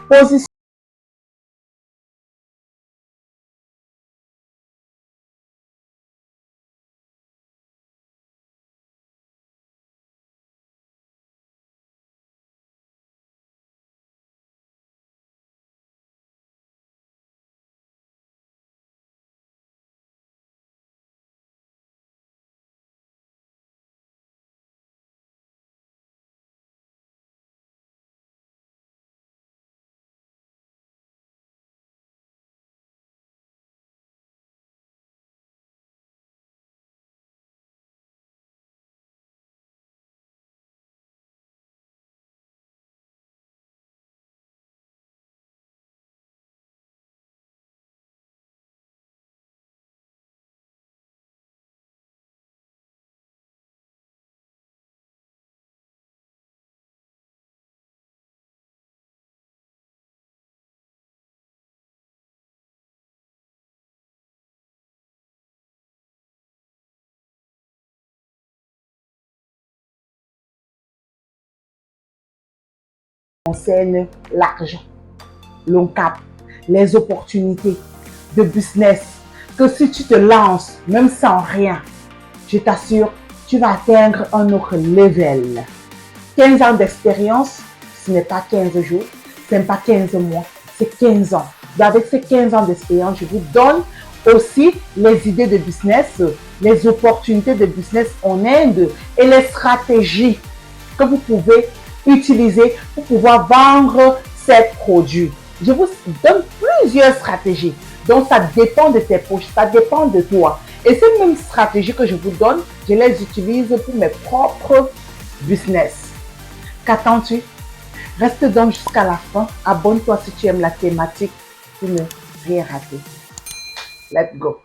Position concerne l'argent, l'ONCAP, les opportunités de business, que si tu te lances, même sans rien, je t'assure, tu vas atteindre un autre level. 15 ans d'expérience, ce n'est pas 15 jours, ce n'est pas 15 mois, c'est 15 ans. Et avec ces 15 ans d'expérience, je vous donne aussi les idées de business, les opportunités de business en Inde et les stratégies que vous pouvez utiliser pour pouvoir vendre ces produits. Je vous donne plusieurs stratégies. Donc, ça dépend de tes poches, ça dépend de toi. Et ces mêmes stratégies que je vous donne, je les utilise pour mes propres business. Qu'attends-tu? Reste donc jusqu'à la fin. Abonne-toi si tu aimes la thématique pour ne rien rater. Let's go!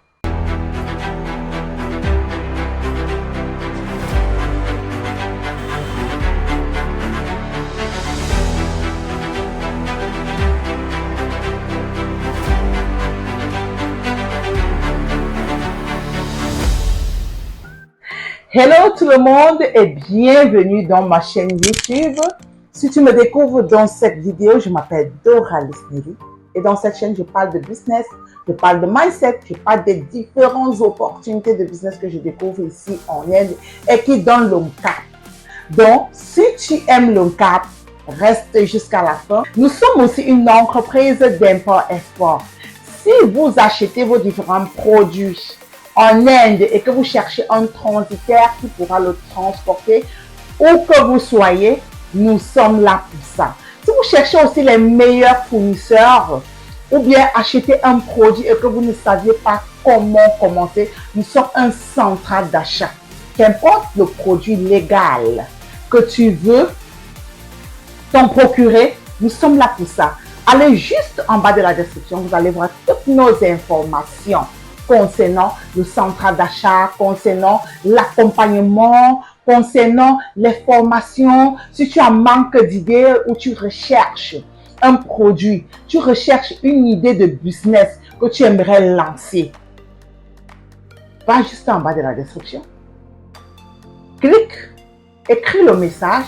Hello tout le monde et bienvenue dans ma chaîne YouTube. Si tu me découvres dans cette vidéo, je m'appelle Dora Lisneri et dans cette chaîne, je parle de business, je parle de mindset, je parle des différentes opportunités de business que je découvre ici en Inde et qui donnent l'ONCAP. Donc, si tu aimes l'ONCAP, reste jusqu'à la fin. Nous sommes aussi une entreprise d'import-export. Si vous achetez vos différents produits en Inde et que vous cherchez un transitaire qui pourra le transporter où que vous soyez, nous sommes là pour ça. Si vous cherchez aussi les meilleurs fournisseurs ou bien acheter un produit et que vous ne saviez pas comment commencer, nous sommes un central d'achat. Qu'importe le produit légal que tu veux t'en procurer, nous sommes là pour ça. Allez juste en bas de la description, vous allez voir toutes nos informations concernant le central d'achat, concernant l'accompagnement, concernant les formations. Si tu as manque d'idées ou tu recherches un produit, tu recherches une idée de business que tu aimerais lancer, va juste en bas de la description. Clique, écris le message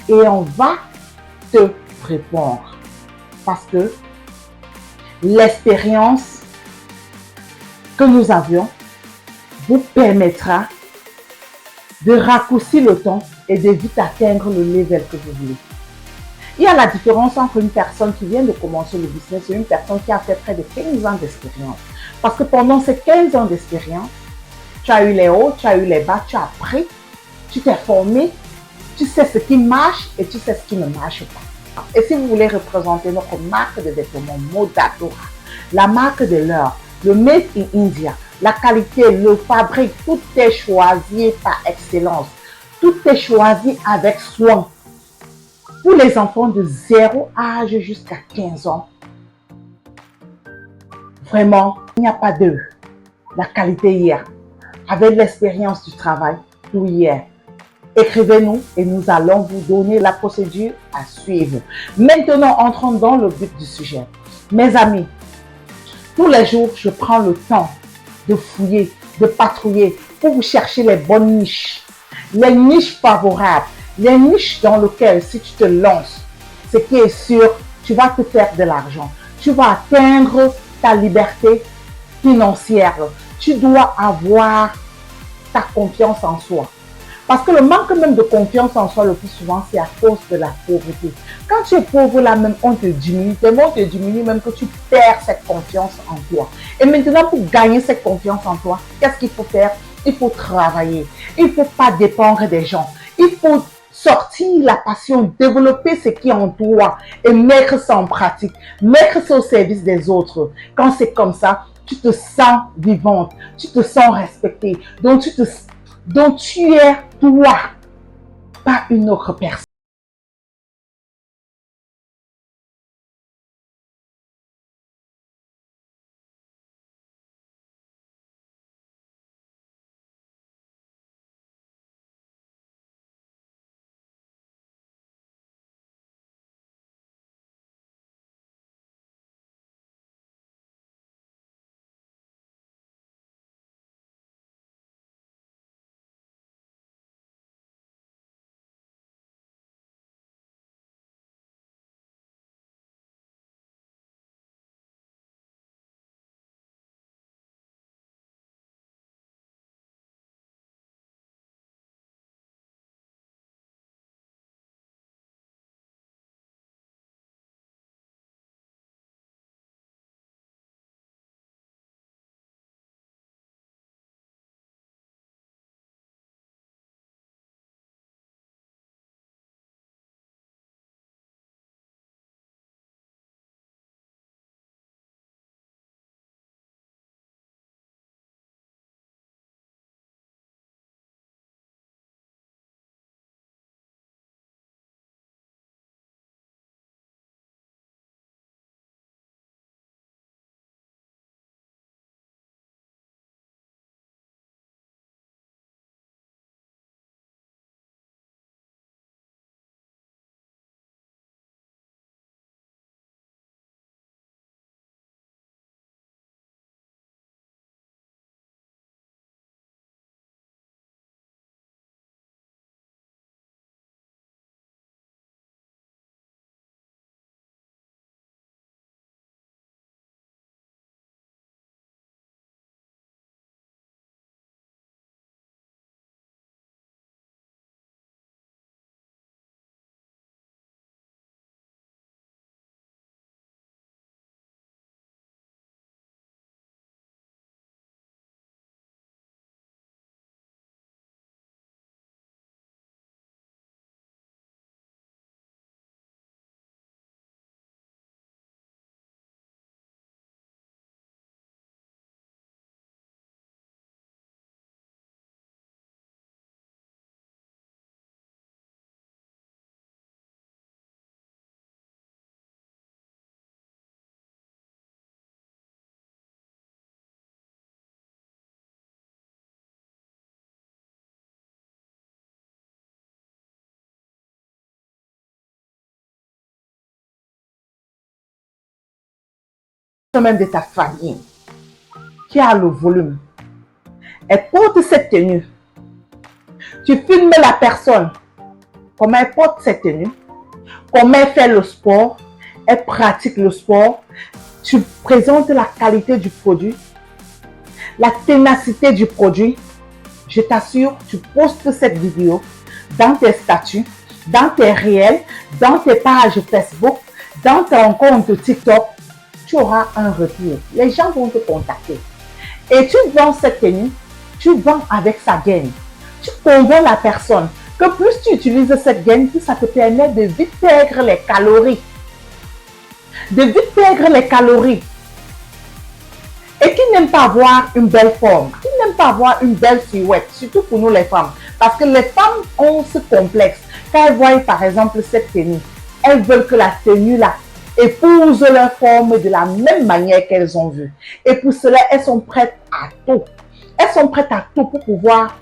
et on va te répondre. Parce que l'expérience que nous avions vous permettra de raccourcir le temps et de vite atteindre le level que vous voulez. Il y a la différence entre une personne qui vient de commencer le business et une personne qui a fait près de 15 ans d'expérience. Parce que pendant ces 15 ans d'expérience, tu as eu les hauts, tu as eu les bas, tu as appris, tu t'es formé, tu sais ce qui marche et tu sais ce qui ne marche pas. Et si vous voulez représenter notre marque de vêtements Modadora, la marque de l'heure, le Made in India, la qualité, le fabrique, tout est choisi par excellence. Tout est choisi avec soin. Pour les enfants de 0 âge jusqu'à 15 ans, vraiment, il n'y a pas de la qualité hier. Avec l'expérience du travail, tout hier. Écrivez-nous et nous allons vous donner la procédure à suivre. Maintenant, entrons dans le vif du sujet. Mes amis, tous les jours, je prends le temps de fouiller, de patrouiller pour vous chercher les bonnes niches, les niches favorables, les niches dans lesquelles, si tu te lances, ce qui est sûr, tu vas te faire de l'argent. Tu vas atteindre ta liberté financière. Tu dois avoir ta confiance en soi. Parce que le manque même de confiance en soi, le plus souvent, c'est à cause de la pauvreté. Quand tu es pauvre, là même, on te diminue. Tellement on te diminue même que tu perds cette confiance en toi. Et maintenant, pour gagner cette confiance en toi, qu'est-ce qu'il faut faire? Il faut travailler. Il ne faut pas dépendre des gens. Il faut sortir la passion, développer ce qui est en toi et mettre ça en pratique. Mettre ça au service des autres. Quand c'est comme ça, tu te sens vivante, tu te sens respectée. Donc tu es toi, pas une autre personne. Même de ta famille qui a le volume. Elle porte cette tenue. Tu filmes la personne, comment elle porte cette tenue, comment elle fait le sport, elle pratique le sport. Tu présentes la qualité du produit, la ténacité du produit. Je t'assure, tu postes cette vidéo dans tes statuts, dans tes réels, dans tes pages Facebook, dans ton compte TikTok. Tu auras un retour. Les gens vont te contacter. Et tu vends cette tenue, tu vends avec sa gaine. Tu convaincs la personne que plus tu utilises cette gaine, plus ça te permet de vite perdre les calories. De vite perdre les calories. Et qui n'aime pas avoir une belle forme, qui n'aime pas avoir une belle silhouette, surtout pour nous les femmes. Parce que les femmes ont ce complexe. Quand elles voient par exemple cette tenue, elles veulent que la tenue là épouse leur forme de la même manière qu'elles ont vu. Et pour cela, elles sont prêtes à tout. Elles sont prêtes à tout pour pouvoir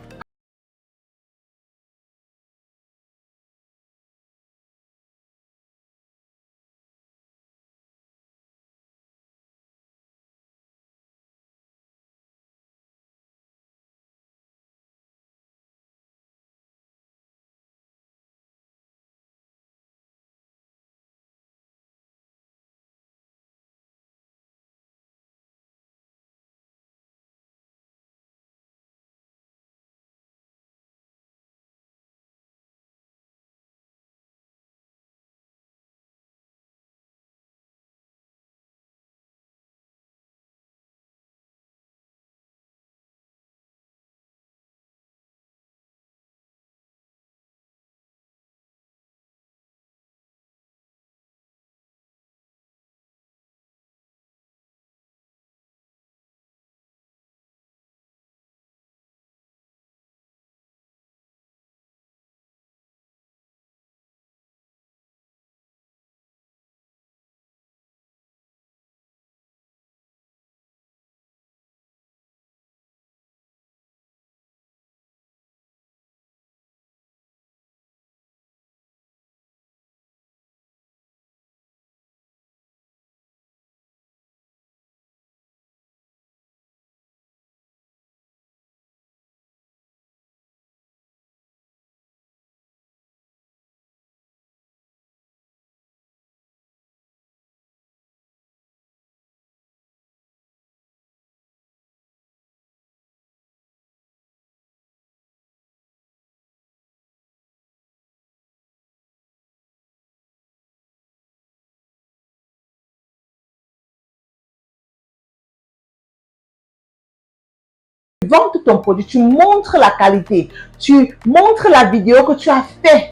vantes ton produit, tu montres la qualité, tu montres la vidéo que tu as fait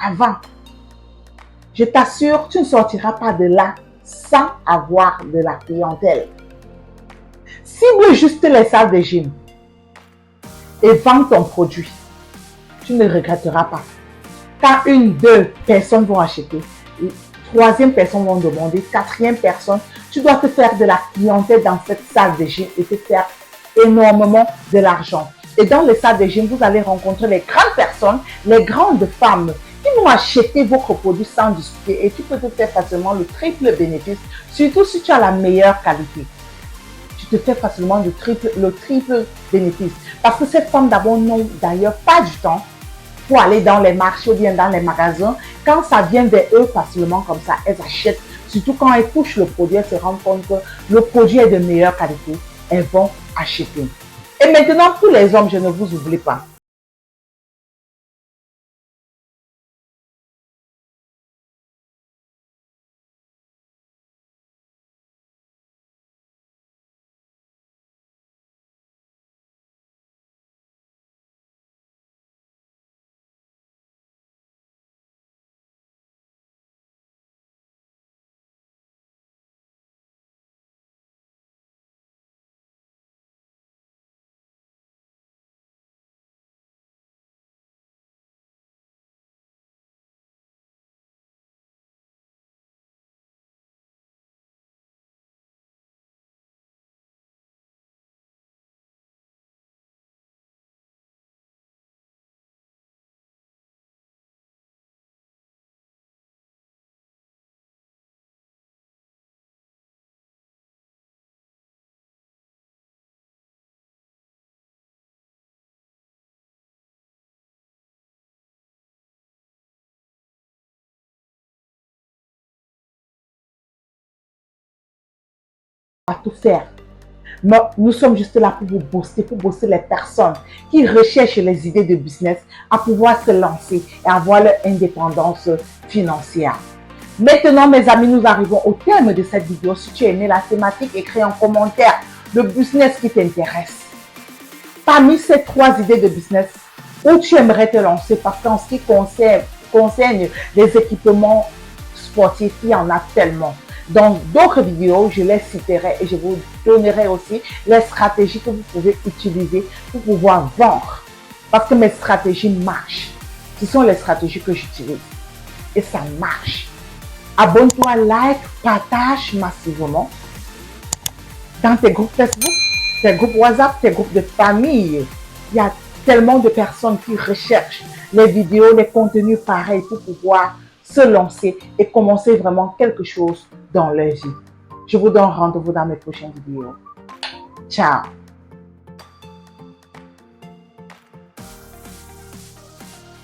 avant. Je t'assure, tu ne sortiras pas de là sans avoir de la clientèle. Cible juste les salles de gym et vends ton produit. Tu ne regretteras pas. Quand une, deux personnes vont acheter, troisième personne vont demander, quatrième personne, tu dois te faire de la clientèle dans cette salle de gym et te faire énormément de l'argent. Et dans les salles de gym, vous allez rencontrer les grandes personnes, les grandes femmes qui vont acheter votre produit sans discuter et tu peux te faire facilement le triple bénéfice, surtout si tu as la meilleure qualité. Tu te fais facilement le triple bénéfice. Parce que ces femmes d'abord n'ont d'ailleurs pas du temps pour aller dans les marchés ou bien dans les magasins. Quand ça vient vers eux facilement comme ça, elles achètent. Surtout quand elles touchent le produit, elles se rendent compte que le produit est de meilleure qualité. Elles vont acheter. Et maintenant, pour les hommes, je ne vous oublie pas. À tout faire. Mais nous sommes juste là pour vous pour booster les personnes qui recherchent les idées de business à pouvoir se lancer et avoir leur indépendance financière. Maintenant, mes amis, nous arrivons au terme de cette vidéo. Si tu as aimé la thématique, écris en commentaire le business qui t'intéresse. Parmi ces 3 idées de business, où tu aimerais te lancer, parce qu'en ce qui concerne les équipements sportifs, il y en a tellement. Dans d'autres vidéos, je les citerai et je vous donnerai aussi les stratégies que vous pouvez utiliser pour pouvoir vendre. Parce que mes stratégies marchent. Ce sont les stratégies que j'utilise. Et ça marche. Abonne-toi, like, partage massivement dans tes groupes Facebook, tes groupes WhatsApp, tes groupes de famille. Il y a tellement de personnes qui recherchent les vidéos, les contenus pareils pour pouvoir se lancer et commencer vraiment quelque chose dans leur vie. Je vous donne rendez-vous dans mes prochaines vidéos. Ciao!